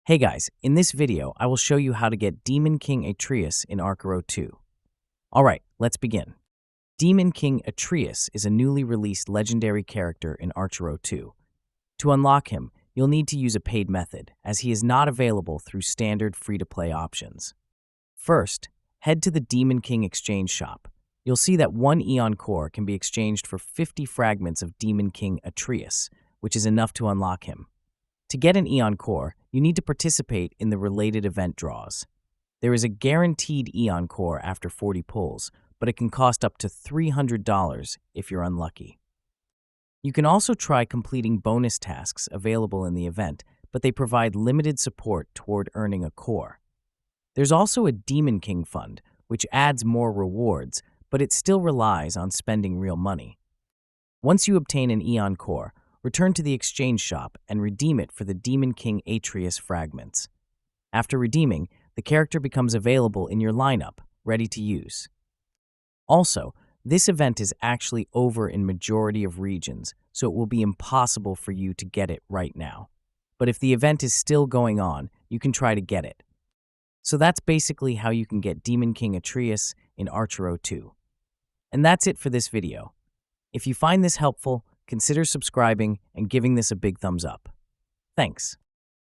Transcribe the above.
Hey guys, in this video, I will show you how to get Demon King Atreus in Archero 2. Alright, let's begin. Demon King Atreus is a newly released legendary character in Archero 2. To unlock him, you'll need to use a paid method, as he is not available through standard free-to-play options. First, head to the Demon King exchange shop. You'll see that one Eon Core can be exchanged for 50 fragments of Demon King Atreus, which is enough to unlock him. To get an Eon Core, you need to participate in the related event draws. There is a guaranteed Eon Core after 40 pulls, but it can cost up to $300 if you're unlucky. You can also try completing bonus tasks available in the event, but they provide limited support toward earning a core. There's also a Demon King Fund, which adds more rewards, but it still relies on spending real money. Once you obtain an Eon Core, return to the exchange shop and redeem it for the Demon King Atreus fragments. After redeeming, the character becomes available in your lineup, ready to use. Also, this event is actually over in majority of regions, so it will be impossible for you to get it right now. But if the event is still going on, you can try to get it. So that's basically how you can get Demon King Atreus in Archero 2. And that's it for this video. If you find this helpful, consider subscribing and giving this a big thumbs up. Thanks.